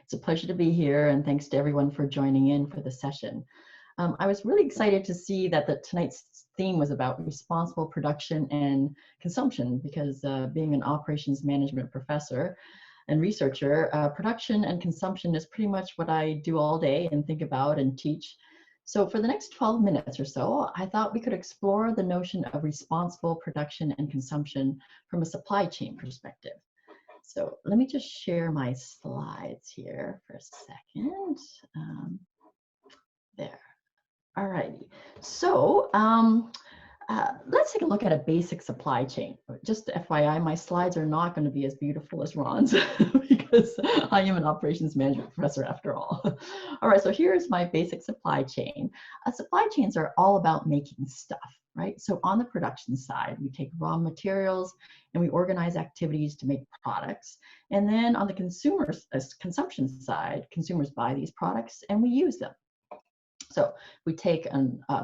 It's a pleasure to be here, and thanks to everyone for joining in for the session. I was really excited to see that tonight's theme was about responsible production and consumption because being an operations management professor and researcher, production and consumption is pretty much what I do all day and think about and teach. So for the next 12 minutes or so, I thought we could explore the notion of responsible production and consumption from a supply chain perspective. So let me just share my slides here for a second. There. All righty. So let's take a look at a basic supply chain. Just FYI, my slides are not going to be as beautiful as Ron's because I am an operations management professor after all. All right, so here's my basic supply chain. Supply chains are all about making stuff, right? So on the production side, we take raw materials and we organize activities to make products. And then on the consumption side, consumers buy these products and we use them. So we take,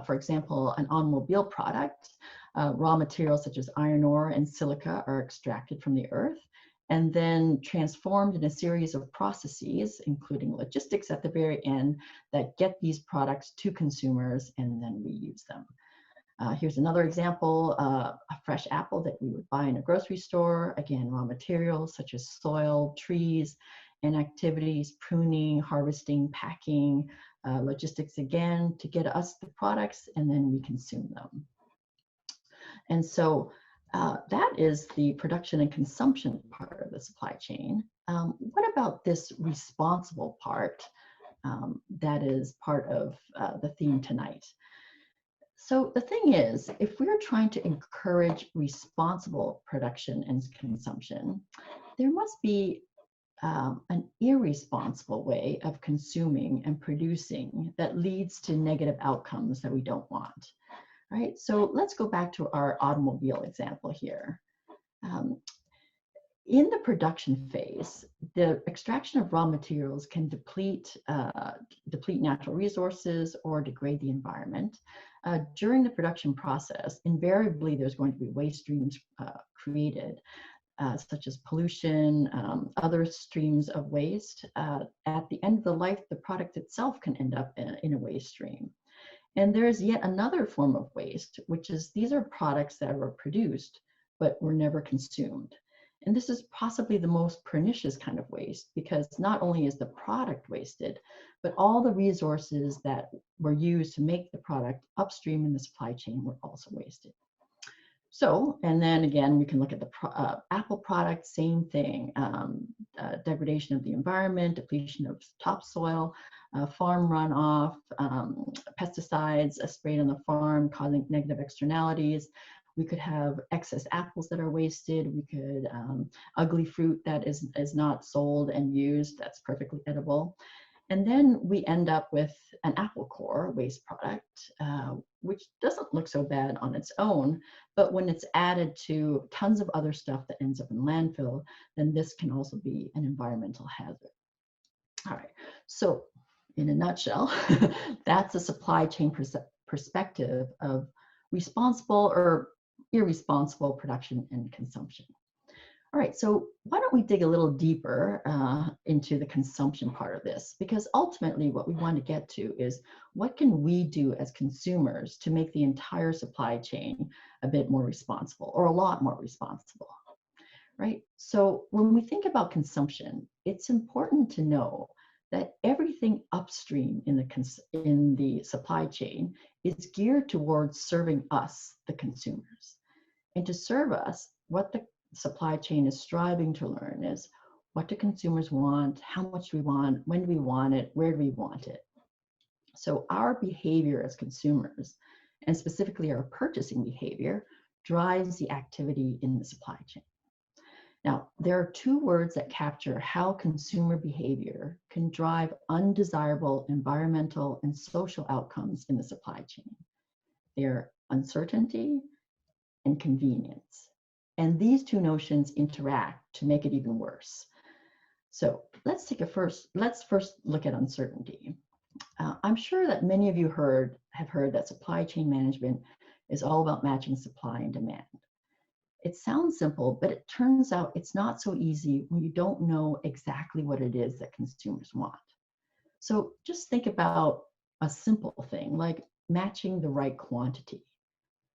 for example, an automobile product, raw materials such as iron ore and silica are extracted from the earth and then transformed in a series of processes, including logistics at the very end, that get these products to consumers and then we use them. Here's another example, a fresh apple that we would buy in a grocery store. Again, raw materials such as soil, trees, and activities, pruning, harvesting, packing, logistics again to get us the products and then we consume them. And so that is the production and consumption part of the supply chain. What about this responsible part that is part of the theme tonight? So the thing is, if we're trying to encourage responsible production and consumption, there must be an irresponsible way of consuming and producing that leads to negative outcomes that we don't want, right? So let's go back to our automobile example here. In the production phase, the extraction of raw materials can deplete natural resources or degrade the environment. During the production process, invariably there's going to be waste streams created, such as pollution, other streams of waste. At the end of the life, the product itself can end up in a waste stream. And there's yet another form of waste, which is these are products that were produced, but were never consumed. And this is possibly the most pernicious kind of waste because not only is the product wasted, but all the resources that were used to make the product upstream in the supply chain were also wasted. So, and then again, we can look at the Apple product, same thing, degradation of the environment, depletion of topsoil, farm runoff, pesticides sprayed on the farm causing negative externalities. We could have excess apples that are wasted. We could, ugly fruit that is not sold and used, that's perfectly edible. And then we end up with an apple core waste product, which doesn't look so bad on its own, but when it's added to tons of other stuff that ends up in landfill, then this can also be an environmental hazard. All right, so in a nutshell, that's a supply chain perspective of responsible or irresponsible production and consumption. All right, so why don't we dig a little deeper into the consumption part of this? Because ultimately what we want to get to is what can we do as consumers to make the entire supply chain a bit more responsible or a lot more responsible, right? So when we think about consumption, it's important to know that everything upstream in the supply chain is geared towards serving us, the consumers. And to serve us, what the supply chain is striving to learn is what do consumers want, how much do we want, when do we want it, where do we want it. So our behavior as consumers, and specifically our purchasing behavior, drives the activity in the supply chain. Now, there are two words that capture how consumer behavior can drive undesirable environmental and social outcomes in the supply chain. They're uncertainty and convenience. And these two notions interact to make it even worse. So let's first look at uncertainty. I'm sure that many of you have heard that supply chain management is all about matching supply and demand. It sounds simple, but it turns out it's not so easy when you don't know exactly what it is that consumers want. So just think about a simple thing like matching the right quantity.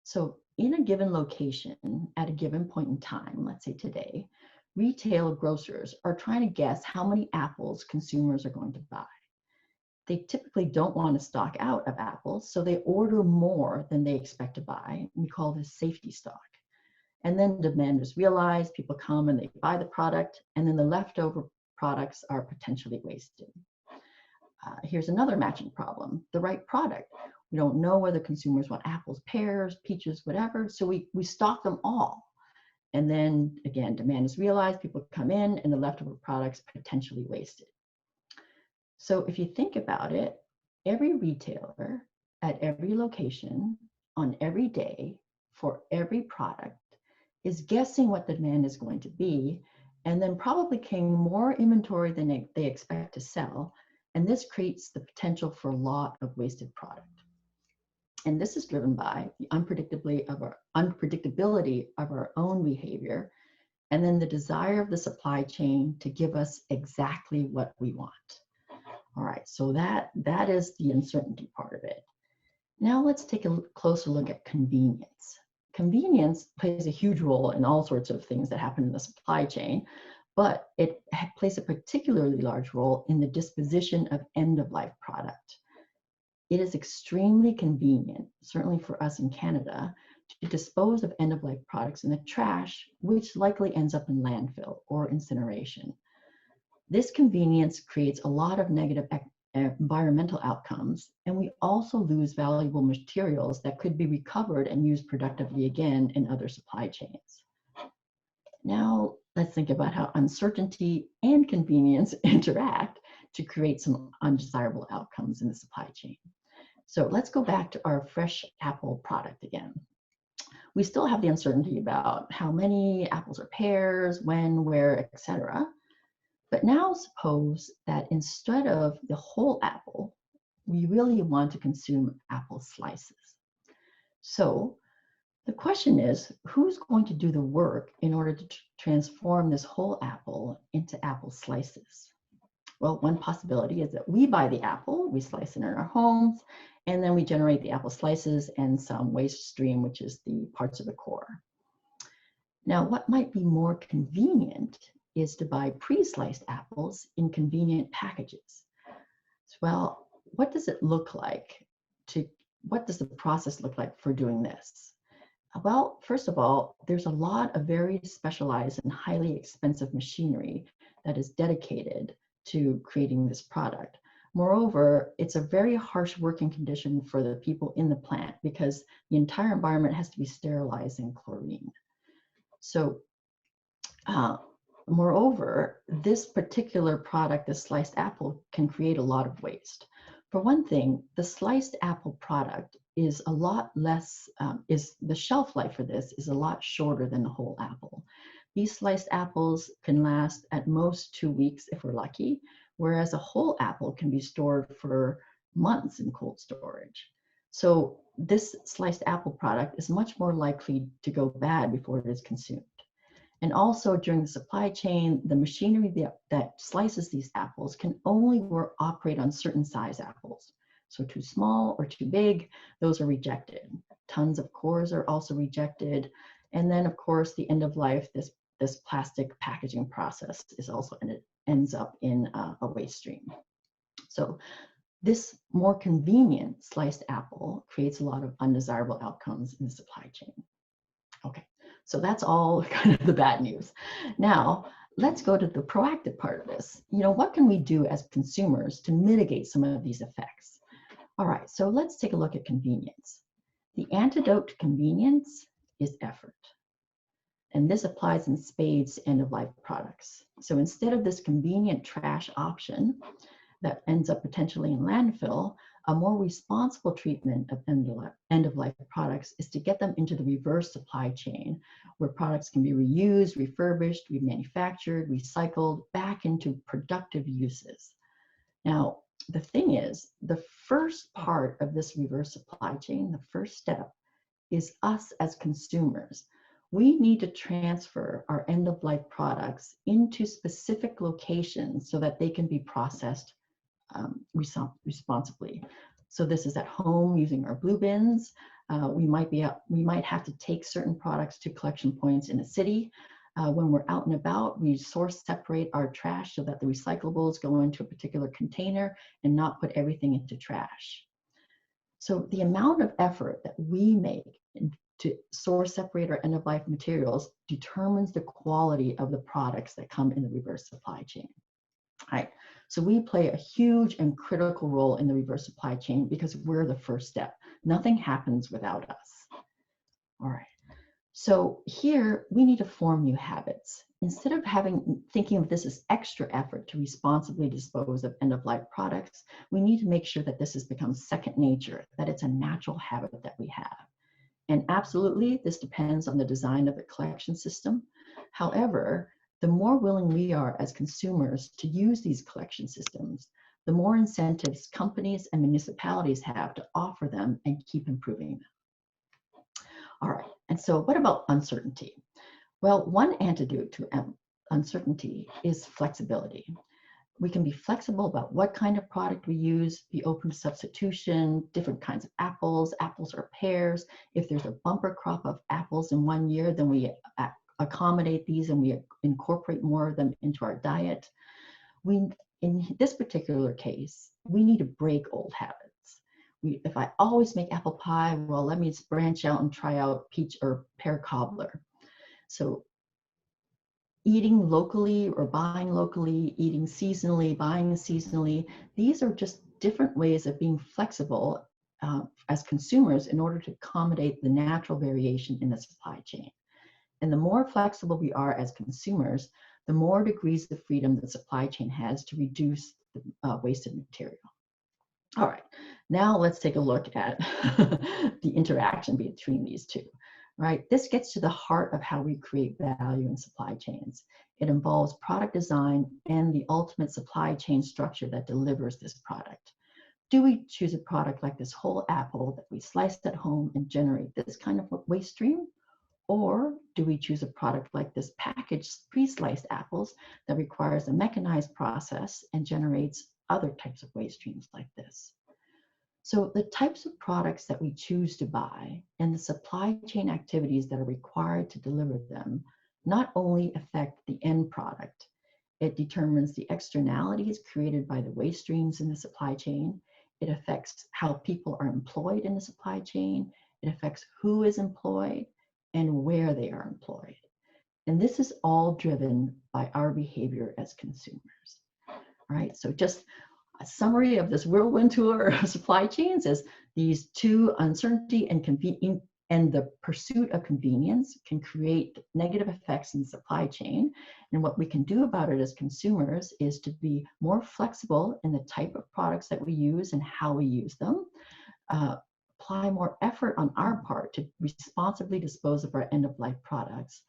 So in a given location at a given point in time, let's say today, retail grocers are trying to guess how many apples consumers are going to buy. They typically don't want to stock out of apples, so they order more than they expect to buy. We call this safety stock. And then demand is realized, people come and they buy the product, and then the leftover products are potentially wasted. Here's another matching problem, the right product. We don't know whether consumers want apples, pears, peaches, whatever, so we stock them all. And then again, demand is realized, people come in, and the leftover products potentially wasted. So if you think about it, every retailer at every location on every day for every product is guessing what the demand is going to be, and then probably carrying more inventory than they expect to sell. And this creates the potential for a lot of wasted product. And this is driven by the unpredictability of our own behavior, and then the desire of the supply chain to give us exactly what we want. All right, so that is the uncertainty part of it. Now let's take a closer look at convenience. Convenience plays a huge role in all sorts of things that happen in the supply chain, but it plays a particularly large role in the disposition of end-of-life product. It is extremely convenient, certainly for us in Canada, to dispose of end-of-life products in the trash, which likely ends up in landfill or incineration. This convenience creates a lot of negative environmental outcomes, and we also lose valuable materials that could be recovered and used productively again in other supply chains. Now, let's think about how uncertainty and convenience interact to create some undesirable outcomes in the supply chain. So let's go back to our fresh apple product again. We still have the uncertainty about how many apples or pears, when, where, etc. But now suppose that instead of the whole apple, we really want to consume apple slices. So the question is, who's going to do the work in order to transform this whole apple into apple slices? Well, one possibility is that we buy the apple, we slice it in our homes, and then we generate the apple slices and some waste stream, which is the parts of the core. Now, what might be more convenient is to buy pre-sliced apples in convenient packages. Well, what does it look like what does the process look like for doing this? Well, first of all, there's a lot of very specialized and highly expensive machinery that is dedicated to creating this product. Moreover, it's a very harsh working condition for the people in the plant because the entire environment has to be sterilized in chlorine. So, moreover, this particular product, the sliced apple, can create a lot of waste. For one thing, the sliced apple product is a lot less, the shelf life for this is a lot shorter than the whole apple. These sliced apples can last at most 2 weeks if we're lucky, whereas a whole apple can be stored for months in cold storage. So this sliced apple product is much more likely to go bad before it is consumed. And also during the supply chain, the machinery that slices these apples can only operate on certain size apples. So too small or too big, those are rejected. Tons of cores are also rejected. And then of course, the end of life, this plastic packaging process is also, and it ends up in a waste stream. So this more convenient sliced apple creates a lot of undesirable outcomes in the supply chain. Okay, so that's all kind of the bad news. Now, let's go to the proactive part of this. What can we do as consumers to mitigate some of these effects? All right, so let's take a look at convenience. The antidote to convenience is effort. And this applies in spades to end-of-life products. So instead of this convenient trash option that ends up potentially in landfill, a more responsible treatment of end-of-life products is to get them into the reverse supply chain, where products can be reused, refurbished, remanufactured, recycled back into productive uses. Now, the thing is, the first part of this reverse supply chain, the first step, is us as consumers. we need to transfer our end-of-life products into specific locations so that they can be processed responsibly. So this is at home using our blue bins. We might have to take certain products to collection points in a city. When we're out and about, we separate our trash so that the recyclables go into a particular container and not put everything into trash. So the amount of effort that we make to separate our end-of-life materials determines the quality of the products that come in the reverse supply chain. All right. So we play a huge and critical role in the reverse supply chain because we're the first step. Nothing happens without us. All right. So here we need to form new habits. Instead of thinking of this as extra effort to responsibly dispose of end-of-life products, we need to make sure that this has become second nature, that it's a natural habit that we have. And absolutely, this depends on the design of the collection system. However, the more willing we are as consumers to use these collection systems, the more incentives companies and municipalities have to offer them and keep improving them. All right, and so what about uncertainty? Well, one antidote to uncertainty is flexibility. We can be flexible about what kind of product we use, be open to substitution, different kinds of apples or pears. If there's a bumper crop of apples in one year, then we accommodate these and we incorporate more of them into our diet. In this particular case, we need to break old habits. If I always make apple pie, well, let me branch out and try out peach or pear cobbler. So eating locally or buying locally, eating seasonally, buying seasonally, these are just different ways of being flexible as consumers in order to accommodate the natural variation in the supply chain. And the more flexible we are as consumers, the more degrees of freedom the supply chain has to reduce the wasted material. All right, now let's take a look at the interaction between these two. Right, this gets to the heart of how we create value in supply chains. It involves product design and the ultimate supply chain structure that delivers this product. Do we choose a product like this whole apple that we sliced at home and generate this kind of waste stream? Or do we choose a product like this packaged pre-sliced apples that requires a mechanized process and generates other types of waste streams like this? So the types of products that we choose to buy and the supply chain activities that are required to deliver them not only affect the end product, it determines the externalities created by the waste streams in the supply chain. It affects how people are employed in the supply chain. It affects who is employed and where they are employed. And this is all driven by our behavior as consumers. All right, so just a summary of this whirlwind tour of supply chains is these two, uncertainty and the pursuit of convenience, can create negative effects in the supply chain. And what we can do about it as consumers is to be more flexible in the type of products that we use and how we use them, apply more effort on our part to responsibly dispose of our end-of-life products.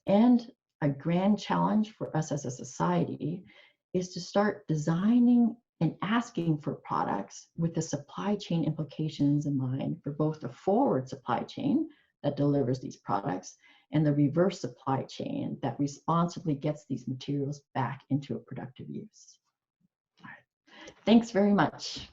And a grand challenge for us as a society is to start designing and asking for products with the supply chain implications in mind for both the forward supply chain that delivers these products and the reverse supply chain that responsibly gets these materials back into a productive use. All right. Thanks very much.